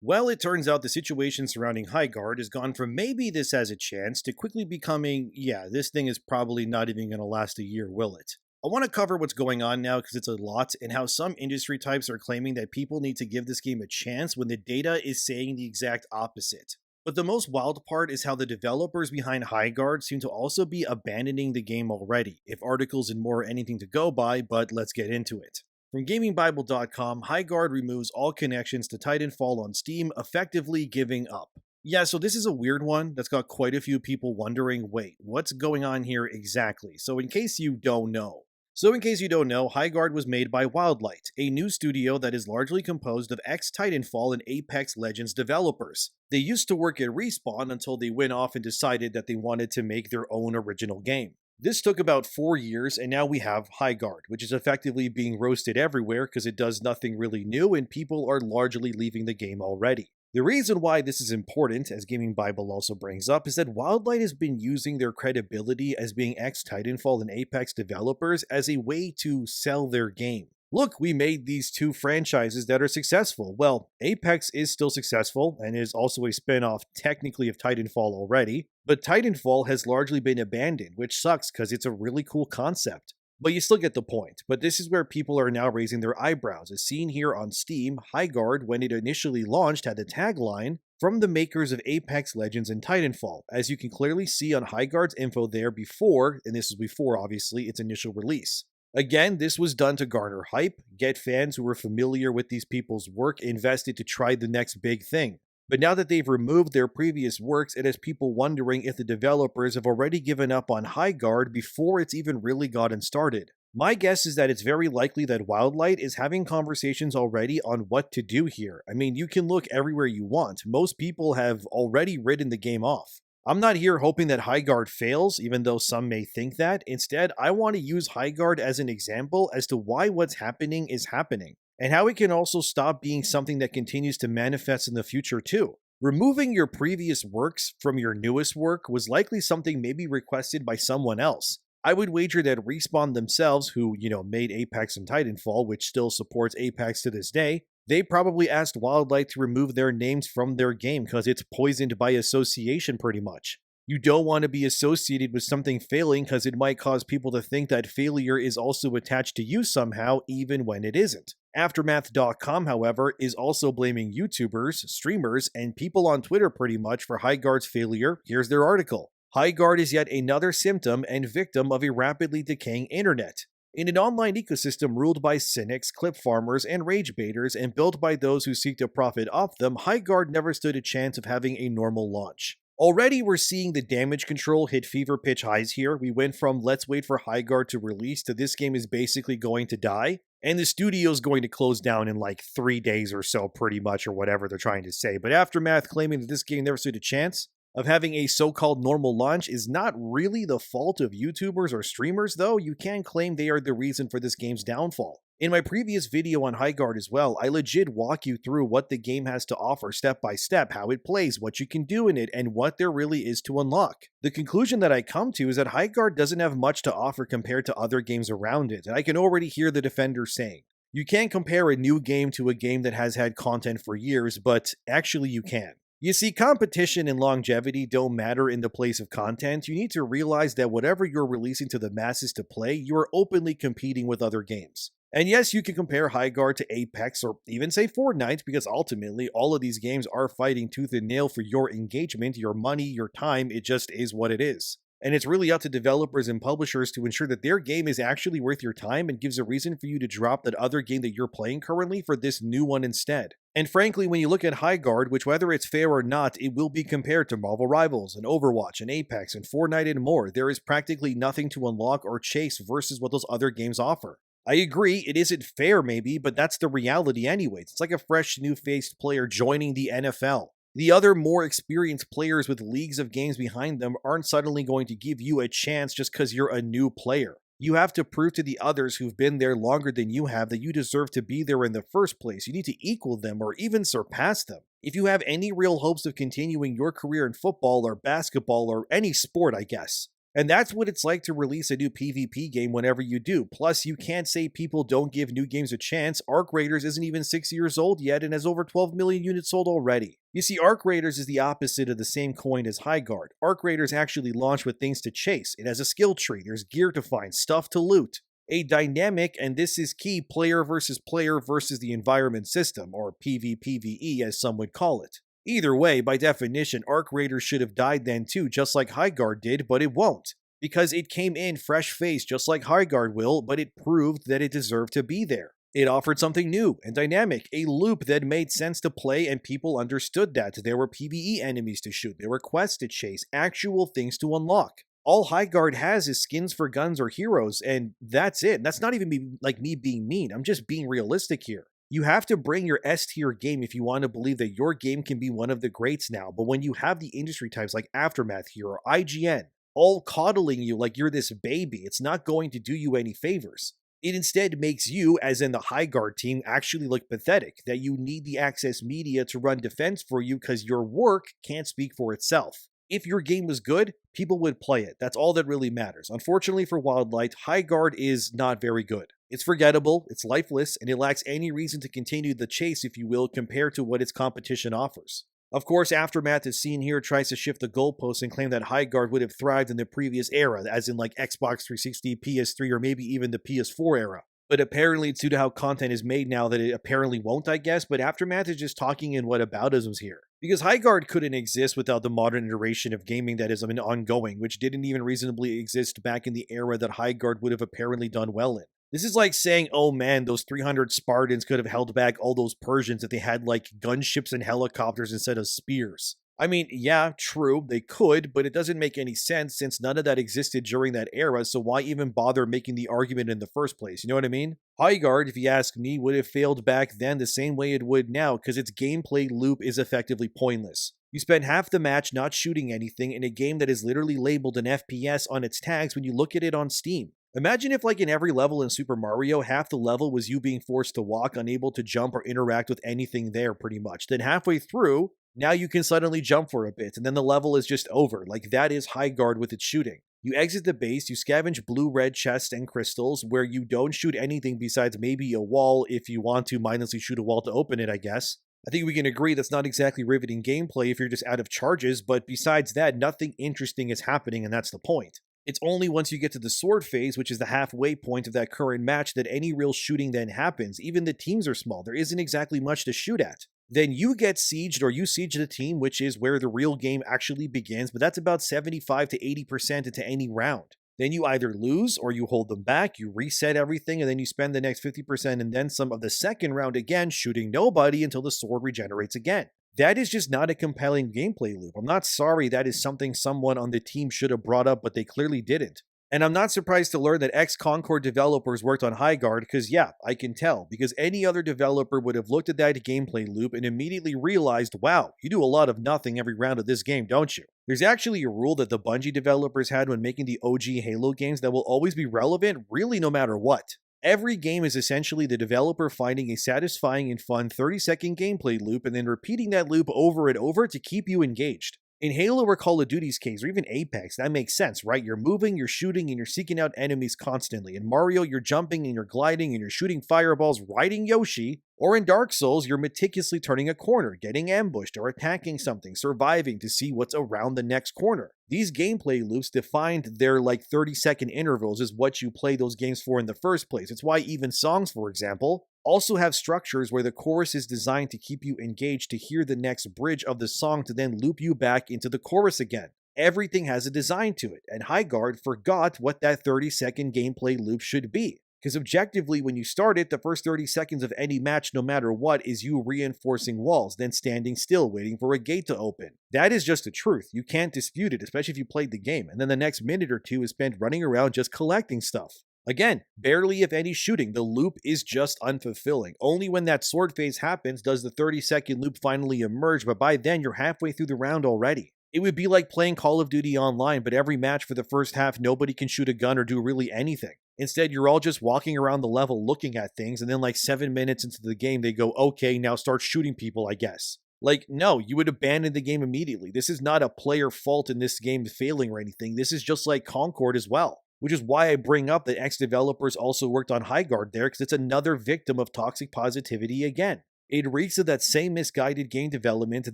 Well, it turns out the situation surrounding Highguard has gone from maybe this has a chance to quickly becoming, yeah, this thing is probably not even going to last a year, will it? I want to cover what's going on now because it's a lot and how some industry types are claiming that people need to give this game a chance when the data is saying the exact opposite. But the most wild part is how the developers behind Highguard seem to also be abandoning the game already, if articles and more are anything to go by, but let's get into it. From GamingBible.com, Highguard removes all connections to Titanfall on Steam, effectively giving up. Yeah, so this is a weird one that's got quite a few people wondering, wait, what's going on here exactly? So in case you don't know, Highguard was made by Wildlight, a new studio that is largely composed of ex-Titanfall and Apex Legends developers. They used to work at Respawn until they went off and decided that they wanted to make their own original game. This took about 4 years, and now we have Highguard, which is effectively being roasted everywhere because it does nothing really new and people are largely leaving the game already. The reason why this is important, as Gaming Bible also brings up, is that Wildlight has been using their credibility as being ex-Titanfall and Apex developers as a way to sell their game. Look, we made these two franchises that are successful. Well, Apex is still successful and is also a spin-off technically of Titanfall already, but Titanfall has largely been abandoned, which sucks because it's a really cool concept. But you still get the point. But this is where people are now raising their eyebrows. As seen here on Steam, Highguard, when it initially launched, had the tagline, "From the makers of Apex Legends and Titanfall." As you can clearly see on Highguard's info there before, and this is before obviously, its initial release. Again, this was done to garner hype, get fans who were familiar with these people's work invested to try the next big thing. But now that they've removed their previous works, it has people wondering if the developers have already given up on Highguard before it's even really gotten started. My guess is that it's very likely that Wildlight is having conversations already on what to do here. I mean, you can look everywhere you want. Most people have already written the game off. I'm not here hoping that Highguard fails, even though some may think that. Instead, I want to use Highguard as an example as to why what's happening is happening, and how it can also stop being something that continues to manifest in the future too. Removing your previous works from your newest work was likely something maybe requested by someone else. I would wager that Respawn themselves, who, made Apex and Titanfall, which still supports Apex to this day, they probably asked Wildlight to remove their names from their game because it's poisoned by association pretty much. You don't want to be associated with something failing because it might cause people to think that failure is also attached to you somehow, even when it isn't. Aftermath.com, however, is also blaming YouTubers, streamers, and people on Twitter pretty much for Highguard's failure. Here's their article. Highguard is yet another symptom and victim of a rapidly decaying internet. In an online ecosystem ruled by cynics, clip farmers, and rage baiters, and built by those who seek to profit off them, Highguard never stood a chance of having a normal launch. Already we're seeing the damage control hit fever pitch highs here. We went from let's wait for Highguard to release to this game is basically going to die, and the studio's going to close down in like 3 days or so pretty much, or whatever they're trying to say. But Aftermath claiming that this game never stood a chance of having a so-called normal launch is not really the fault of YouTubers or streamers, though. You can claim they are the reason for this game's downfall. In my previous video on Highguard as well, I legit walk you through what the game has to offer step by step, how it plays, what you can do in it, and what there really is to unlock. The conclusion that I come to is that Highguard doesn't have much to offer compared to other games around it, and I can already hear the defenders saying, you can't compare a new game to a game that has had content for years, but actually you can. You see, competition and longevity don't matter in the place of content. You need to realize that whatever you're releasing to the masses to play, you are openly competing with other games. And yes, you can compare Highguard to Apex or even say Fortnite, because ultimately all of these games are fighting tooth and nail for your engagement, your money, your time. It just is what it is. And it's really up to developers and publishers to ensure that their game is actually worth your time and gives a reason for you to drop that other game that you're playing currently for this new one instead. And frankly, when you look at Highguard, which whether it's fair or not, it will be compared to Marvel Rivals and Overwatch and Apex and Fortnite and more, there is practically nothing to unlock or chase versus what those other games offer. I agree, it isn't fair maybe, but that's the reality anyways. It's like a fresh, new-faced player joining the NFL. The other more experienced players with leagues of games behind them aren't suddenly going to give you a chance just because you're a new player. You have to prove to the others who've been there longer than you have that you deserve to be there in the first place. You need to equal them or even surpass them. If you have any real hopes of continuing your career in football or basketball or any sport, I guess. And that's what it's like to release a new PvP game whenever you do. Plus, you can't say people don't give new games a chance. Arc Raiders isn't even 6 years old yet and has over 12 million units sold already. You see, Arc Raiders is the opposite of the same coin as Highguard. Arc Raiders actually launched with things to chase. It has a skill tree, there's gear to find, stuff to loot. A dynamic, and this is key, player versus the environment system, or PvPvE as some would call it. Either way, by definition, Arc Raiders should have died then too, just like Highguard did, but it won't. Because it came in fresh-faced just like Highguard will, but it proved that it deserved to be there. It offered something new and dynamic, a loop that made sense to play and people understood that. There were PvE enemies to shoot, there were quests to chase, actual things to unlock. All Highguard has is skins for guns or heroes, and that's it. That's not even me being mean, I'm just being realistic here. You have to bring your S-tier game if you want to believe that your game can be one of the greats now, but when you have the industry types like Aftermath here or IGN, all coddling you like you're this baby, it's not going to do you any favors. It instead makes you, as in the Highguard team, actually look pathetic, that you need the access media to run defense for you because your work can't speak for itself. If your game was good, people would play it. That's all that really matters. Unfortunately for Wildlight, Highguard is not very good. It's forgettable, it's lifeless, and it lacks any reason to continue the chase, if you will, compared to what its competition offers. Of course, Aftermath is seen here tries to shift the goalposts and claim that Highguard would have thrived in the previous era, as in like Xbox 360, PS3, or maybe even the PS4 era. But apparently it's due to how content is made now that it apparently won't, I guess, but Aftermath is just talking in whataboutisms here. Because Highguard couldn't exist without the modern iteration of gaming that is ongoing, which didn't even reasonably exist back in the era that Highguard would have apparently done well in. This is like saying, oh man, those 300 Spartans could have held back all those Persians if they had like gunships and helicopters instead of spears. I mean, yeah, true, they could, but it doesn't make any sense since none of that existed during that era, so why even bother making the argument in the first place, you know what I mean? Highguard, if you ask me, would have failed back then the same way it would now, because its gameplay loop is effectively pointless. You spend half the match not shooting anything in a game that is literally labeled an FPS on its tags when you look at it on Steam. Imagine if, like in every level in Super Mario, half the level was you being forced to walk, unable to jump or interact with anything there pretty much. Then halfway through, now you can suddenly jump for a bit, and then the level is just over. Like, that is Highguard with its shooting. You exit the base, you scavenge blue-red chests and crystals, where you don't shoot anything besides maybe a wall if you want to mindlessly shoot a wall to open it, I guess. I think we can agree that's not exactly riveting gameplay if you're just out of charges, but besides that, nothing interesting is happening, and that's the point. It's only once you get to the sword phase, which is the halfway point of that current match, that any real shooting then happens. Even the teams are small, there isn't exactly much to shoot at. Then you get sieged or you siege the team, which is where the real game actually begins, but that's about 75 to 80% into any round. Then you either lose or you hold them back, you reset everything, and then you spend the next 50% and then some of the second round again shooting nobody until the sword regenerates again. That is just not a compelling gameplay loop. I'm not sorry, that is something someone on the team should have brought up, but they clearly didn't. And I'm not surprised to learn that ex-Concord developers worked on Highguard, because yeah, I can tell, because any other developer would have looked at that gameplay loop and immediately realized, wow, you do a lot of nothing every round of this game, don't you? There's actually a rule that the Bungie developers had when making the OG Halo games that will always be relevant, really no matter what. Every game is essentially the developer finding a satisfying and fun 30-second gameplay loop and then repeating that loop over and over to keep you engaged. In Halo or Call of Duty's case, or even Apex, that makes sense, right? You're moving, you're shooting, and you're seeking out enemies constantly. In Mario, you're jumping and you're gliding and you're shooting fireballs, riding Yoshi. Or in Dark Souls, you're meticulously turning a corner, getting ambushed, or attacking something, surviving to see what's around the next corner. These gameplay loops defined their 30-second intervals is what you play those games for in the first place. It's why even songs, for example, also have structures where the chorus is designed to keep you engaged to hear the next bridge of the song to then loop you back into the chorus again. Everything has a design to it, and Highguard forgot what that 30-second gameplay loop should be. Because objectively, when you start it, the first 30 seconds of any match, no matter what, is you reinforcing walls, then standing still, waiting for a gate to open. That is just the truth. You can't dispute it, especially if you played the game. And then the next minute or two is spent running around just collecting stuff. Again, barely if any shooting. The loop is just unfulfilling. Only when that sword phase happens does the 30-second loop finally emerge, but by then you're halfway through the round already. It would be like playing Call of Duty Online, but every match for the first half nobody can shoot a gun or do really anything. Instead, you're all just walking around the level looking at things, and then 7 minutes into the game they go, okay, now start shooting people, I guess. Like, no, you would abandon the game immediately. This is not a player fault in this game failing or anything. This is just like Concord as well, which is why I bring up that ex-developers also worked on Highguard there, because it's another victim of toxic positivity again. It reeks of that same misguided game development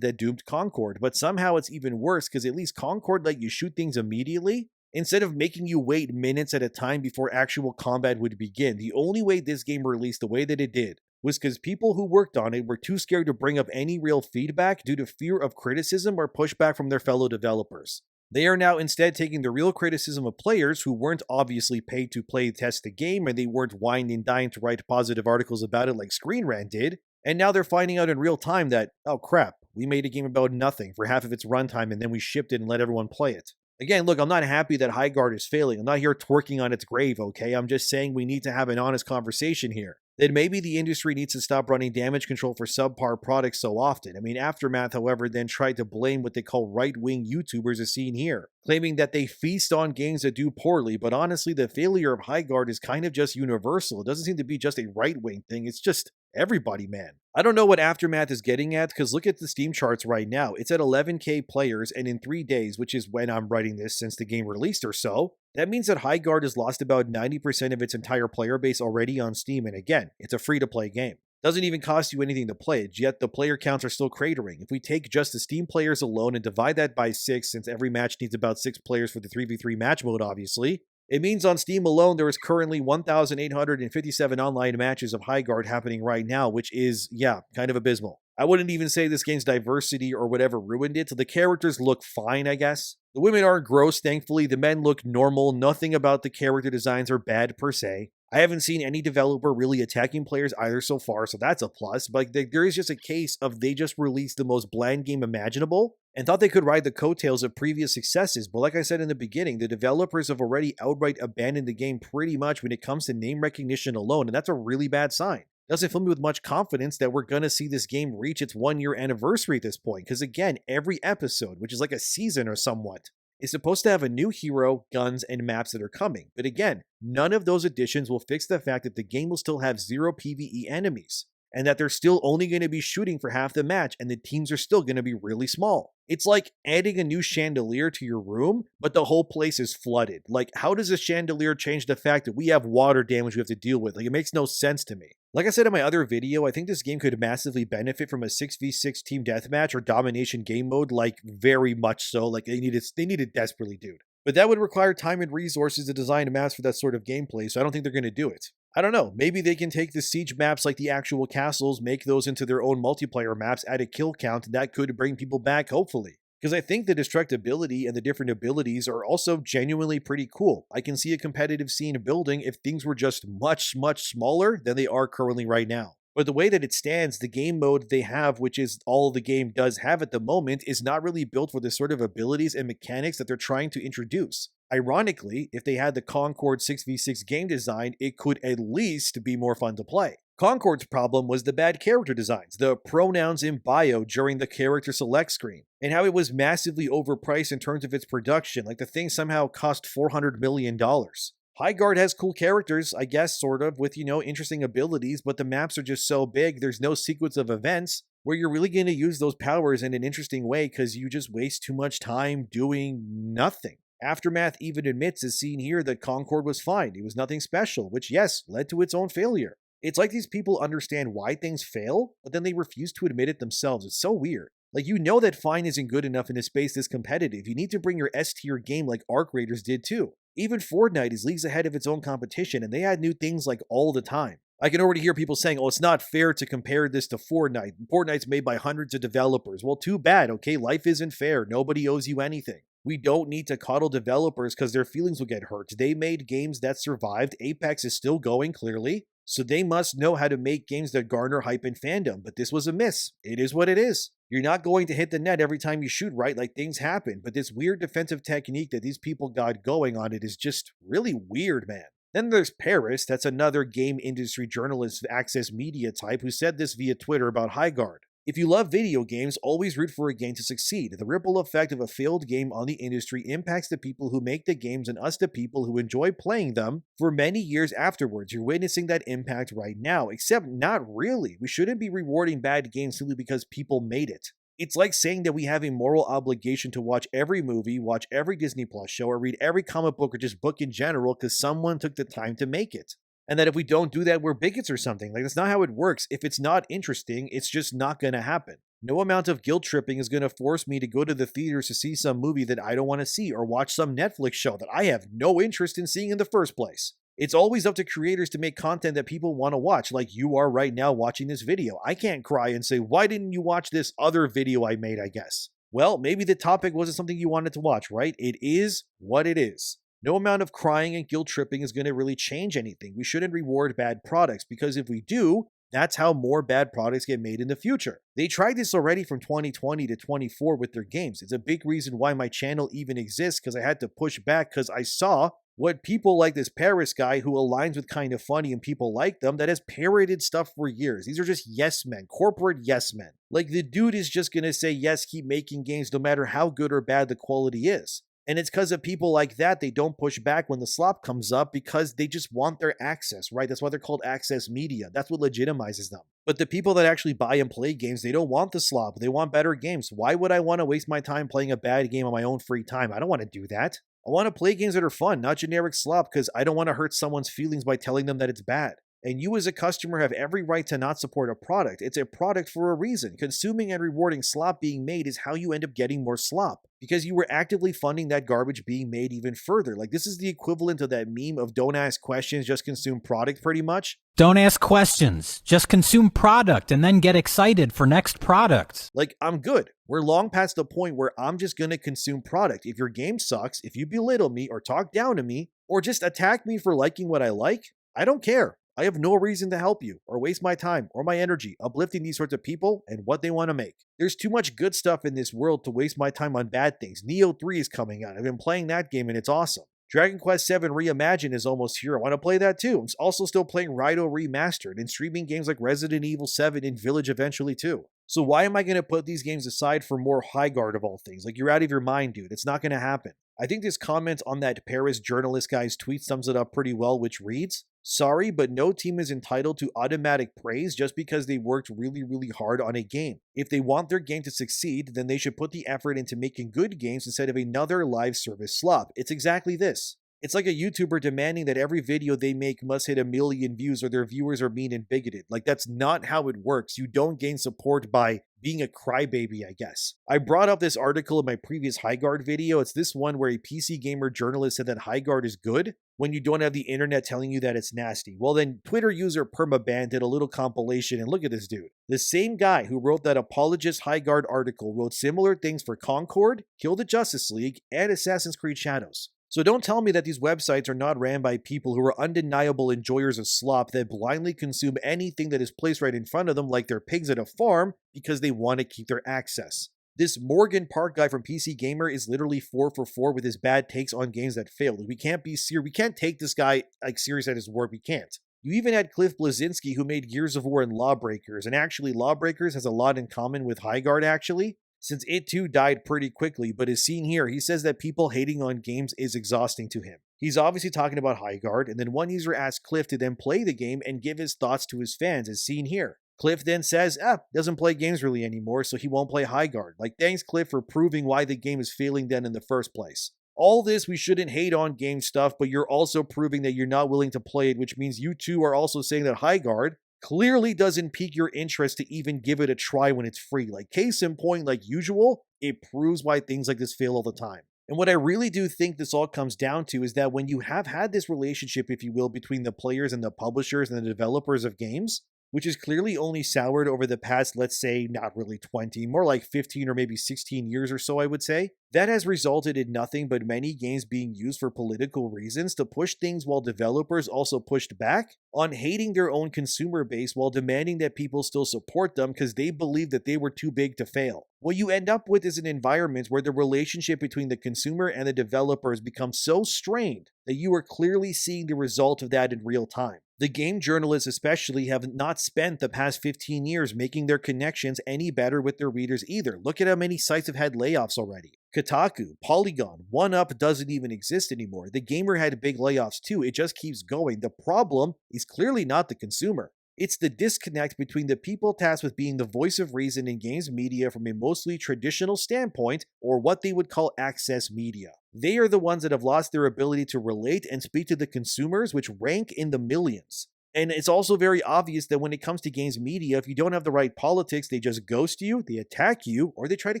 that doomed Concord, but somehow it's even worse because at least Concord let you shoot things immediately, instead of making you wait minutes at a time before actual combat would begin. The only way this game released the way that it did was because people who worked on it were too scared to bring up any real feedback due to fear of criticism or pushback from their fellow developers. They are now instead taking the real criticism of players who weren't obviously paid to play test the game, and they weren't whined and dying to write positive articles about it like Screen Rant did, and now they're finding out in real time that, oh crap, we made a game about nothing for half of its runtime and then we shipped it and let everyone play it. Again, look, I'm not happy that Highguard is failing. I'm not here twerking on its grave, okay? I'm just saying we need to have an honest conversation here. That maybe the industry needs to stop running damage control for subpar products so often. I mean, Aftermath, however, then tried to blame what they call right-wing YouTubers as seen here, claiming that they feast on games that do poorly, but honestly, the failure of Highguard is kind of just universal. It doesn't seem to be just a right-wing thing, it's just everybody, man. I don't know what Aftermath is getting at, because look at the Steam charts right now. It's at 11k players, and in 3 days, which is when I'm writing this since the game released or so, that means that Highguard has lost about 90% of its entire player base already on Steam, and again, it's a free-to-play game. Doesn't even cost you anything to play it, yet the player counts are still cratering. If we take just the Steam players alone and divide that by 6, since every match needs about 6 players for the 3v3 match mode, obviously, it means on Steam alone there is currently 1,857 online matches of Highguard happening right now, which is, yeah, kind of abysmal. I wouldn't even say this game's diversity or whatever ruined it. The characters look fine, I guess. The women aren't gross, thankfully. The men look normal. Nothing about the character designs are bad per se. I haven't seen any developer really attacking players either so far, so that's a plus. But there is just a case of they just released the most bland game imaginable and thought they could ride the coattails of previous successes. But like I said in the beginning, the developers have already outright abandoned the game pretty much when it comes to name recognition alone, and that's a really bad sign. Doesn't fill me with much confidence that we're going to see this game reach its 1-year anniversary at this point, because again, every episode, which is like a season or somewhat, is supposed to have a new hero, guns, and maps that are coming. But again, none of those additions will fix the fact that the game will still have 0 PvE enemies, and that they're still only going to be shooting for half the match, and the teams are still going to be really small. It's like adding a new chandelier to your room, but the whole place is flooded. Like, how does a chandelier change the fact that we have water damage we have to deal with? Like, it makes no sense to me. Like I said in my other video, I think this game could massively benefit from a 6v6 team deathmatch or domination game mode, like very much so. Like they need it desperately, dude. But that would require time and resources to design maps for that sort of gameplay, so I don't think they're going to do it. I don't know, maybe they can take the siege maps like the actual castles, make those into their own multiplayer maps, add a kill count, and that could bring people back, hopefully. Because I think the destructibility and the different abilities are also genuinely pretty cool. I can see a competitive scene building if things were just much, much smaller than they are currently right now. But the way that it stands, the game mode they have, which is all the game does have at the moment, is not really built for the sort of abilities and mechanics that they're trying to introduce. Ironically, if they had the Concord 6v6 game design, it could at least be more fun to play. Concord's problem was the bad character designs, the pronouns in bio during the character select screen, and how it was massively overpriced in terms of its production, like the thing somehow cost $400 million. Highguard has cool characters, I guess, sort of, with, interesting abilities, but the maps are just so big, there's no sequence of events where you're really going to use those powers in an interesting way because you just waste too much time doing nothing. Aftermath even admits, as seen here, that Concord was fine. It was nothing special, which, yes, led to its own failure. It's like these people understand why things fail, but then they refuse to admit it themselves. It's so weird. Like, that fine isn't good enough in a space this competitive. You need to bring your S-tier game like Arc Raiders did too. Even Fortnite is leagues ahead of its own competition, and they add new things like all the time. I can already hear people saying, oh, it's not fair to compare this to Fortnite. Fortnite's made by hundreds of developers. Well, too bad, okay? Life isn't fair. Nobody owes you anything. We don't need to coddle developers because their feelings will get hurt. They made games that survived. Apex is still going, clearly. So they must know how to make games that garner hype and fandom. But this was a miss. It is what it is. You're not going to hit the net every time you shoot, right? Like, things happen. But this weird defensive technique that these people got going on it is just really weird, man. Then there's Paris. That's another game industry journalist, Access Media type, who said this via Twitter about Highguard. If you love video games, always root for a game to succeed. The ripple effect of a failed game on the industry impacts the people who make the games and us, the people who enjoy playing them, for many years afterwards. You're witnessing that impact right now, except not really. We shouldn't be rewarding bad games simply because people made it. It's like saying that we have a moral obligation to watch every movie, watch every Disney Plus show, or read every comic book or just book in general because someone took the time to make it. And that if we don't do that, we're bigots or something. Like, that's not how it works. If it's not interesting, it's just not going to happen. No amount of guilt tripping is going to force me to go to the theaters to see some movie that I don't want to see or watch some Netflix show that I have no interest in seeing in the first place. It's always up to creators to make content that people want to watch, like you are right now watching this video. I can't cry and say, why didn't you watch this other video I made, I guess? Well, maybe the topic wasn't something you wanted to watch, right? It is what it is. No amount of crying and guilt tripping is going to really change anything. We shouldn't reward bad products, because if we do, that's how more bad products get made in the future. They tried this already from 2020 to 24 with their games. It's a big reason why my channel even exists, because I had to push back because I saw what people like this Paris guy who aligns with Kind of Funny and people like them that has parroted stuff for years. These are just yes men, corporate yes men. Like, the dude is just going to say yes, keep making games no matter how good or bad the quality is. And it's because of people like that, they don't push back when the slop comes up, because they just want their access, right? That's why they're called access media. That's what legitimizes them. But the people that actually buy and play games, they don't want the slop. They want better games. Why would I want to waste my time playing a bad game on my own free time? I don't want to do that. I want to play games that are fun, not generic slop, because I don't want to hurt someone's feelings by telling them that it's bad. And you as a customer have every right to not support a product. It's a product for a reason. Consuming and rewarding slop being made is how you end up getting more slop, because you were actively funding that garbage being made even further. Like, this is the equivalent of that meme of don't ask questions, just consume product, pretty much. Don't ask questions, just consume product and then get excited for next product. Like, I'm good. We're long past the point where I'm just going to consume product. If your game sucks, if you belittle me or talk down to me or just attack me for liking what I like, I don't care. I have no reason to help you or waste my time or my energy uplifting these sorts of people and what they want to make. There's too much good stuff in this world to waste my time on bad things. Neo 3 is coming out. I've been playing that game and it's awesome. Dragon Quest VII Reimagined is almost here. I want to play that too. I'm also still playing Raito Remastered and streaming games like Resident Evil 7 and Village eventually too. So why am I going to put these games aside for more Highguard of all things? Like, you're out of your mind, dude. It's not going to happen. I think this comment on that Paris journalist guy's tweet sums it up pretty well, which reads, "Sorry, but no team is entitled to automatic praise just because they worked really, really hard on a game. If they want their game to succeed, then they should put the effort into making good games instead of another live service slop." It's exactly this. It's like a YouTuber demanding that every video they make must hit 1 million views or their viewers are mean and bigoted. Like, that's not how it works. You don't gain support by being a crybaby, I guess. I brought up this article in my previous Highguard video. It's this one where a PC gamer journalist said that Highguard is good when you don't have the internet telling you that it's nasty. Well, then Twitter user Permaban did a little compilation, and look at this dude. The same guy who wrote that apologist Highguard article wrote similar things for Concord, Kill the Justice League, and Assassin's Creed Shadows. So don't tell me that these websites are not ran by people who are undeniable enjoyers of slop that blindly consume anything that is placed right in front of them like they're pigs at a farm because they want to keep their access. This Morgan Park guy from PC Gamer is literally 4 for 4 with his bad takes on games that failed. We can't be serious. We can't take this guy like serious at his word. We can't. You even had Cliff Bleszinski, who made Gears of War and Lawbreakers, and actually Lawbreakers has a lot in common with Highguard actually, since it too died pretty quickly, but as seen here, he says that people hating on games is exhausting to him. He's obviously talking about Highguard, and then one user asked Cliff to then play the game and give his thoughts to his fans, as seen here. Cliff then says, doesn't play games really anymore, so he won't play Highguard. Like, thanks Cliff for proving why the game is failing then in the first place. All this, we shouldn't hate on game stuff, but you're also proving that you're not willing to play it, which means you two are also saying that Highguard clearly doesn't pique your interest to even give it a try when it's free. Like, case in point, like usual, it proves why things like this fail all the time. And what I really do think this all comes down to is that when you have had this relationship, if you will, between the players and the publishers and the developers of games, which is clearly only soured over the past, let's say, not really 20, more like 15 or maybe 16 years or so, I would say, That has resulted in nothing but many games being used for political reasons to push things while developers also pushed back on hating their own consumer base while demanding that people still support them because they believe that they were too big to fail. What you end up with is an environment where the relationship between the consumer and the developers becomes so strained that you are clearly seeing the result of that in real time. The game journalists especially have not spent the past 15 years making their connections any better with their readers either. Look at how many sites have had layoffs already. Kotaku, Polygon, 1UP doesn't even exist anymore. The Gamer had big layoffs too. It just keeps going. The problem is clearly not the consumer. It's the disconnect between the people tasked with being the voice of reason in games media from a mostly traditional standpoint, or what they would call access media. They are the ones that have lost their ability to relate and speak to the consumers, which rank in the millions. And it's also very obvious that when it comes to games media, if you don't have the right politics, they just ghost you, they attack you, or they try to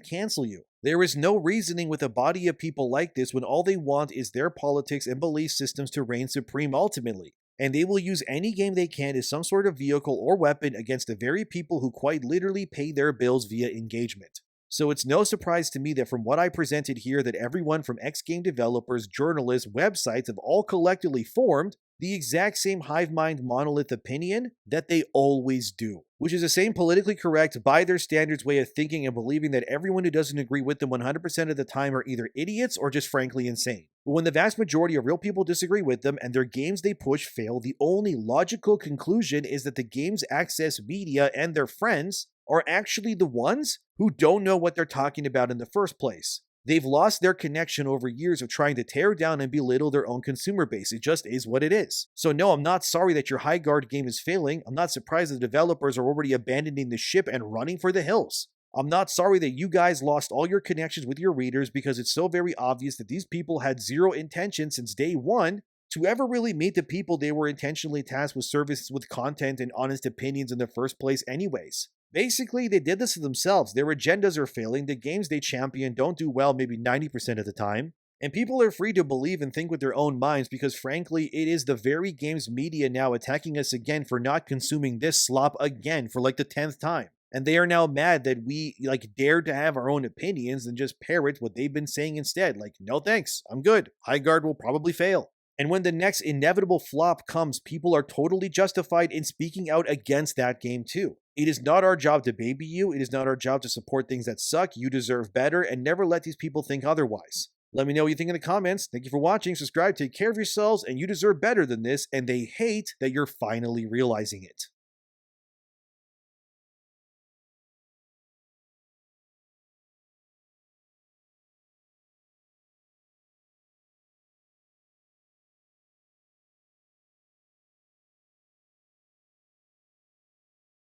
cancel you. There is no reasoning with a body of people like this when all they want is their politics and belief systems to reign supreme ultimately. And they will use any game they can as some sort of vehicle or weapon against the very people who quite literally pay their bills via engagement. So it's no surprise to me that from what I presented here that everyone from X-game developers, journalists, websites have all collectively formed the exact same hive mind monolith opinion that they always do, which is the same politically correct, by their standards way of thinking and believing that everyone who doesn't agree with them 100% of the time are either idiots or just frankly insane. But when the vast majority of real people disagree with them and their games they push fail, the only logical conclusion is that the game's access media and their friends are actually the ones who don't know what they're talking about in the first place. They've lost their connection over years of trying to tear down and belittle their own consumer base. It just is what it is. So no, I'm not sorry that your Highguard game is failing. I'm not surprised that the developers are already abandoning the ship and running for the hills. I'm not sorry that you guys lost all your connections with your readers because it's so very obvious that these people had zero intention since day one to ever really meet the people they were intentionally tasked with services with content and honest opinions in the first place anyways. Basically, they did this to themselves. Their agendas are failing, the games they champion don't do well maybe 90% of the time, and people are free to believe and think with their own minds because frankly, it is the very games media now attacking us again for not consuming this slop again for like the 10th time. And they are now mad that we dare to have our own opinions and just parrot what they've been saying instead. Like, no thanks, I'm good. Highguard will probably fail. And when the next inevitable flop comes, people are totally justified in speaking out against that game too. It is not our job to baby you. It is not our job to support things that suck. You deserve better, and never let these people think otherwise. Let me know what you think in the comments. Thank you for watching. Subscribe, take care of yourselves, and you deserve better than this, and they hate that you're finally realizing it.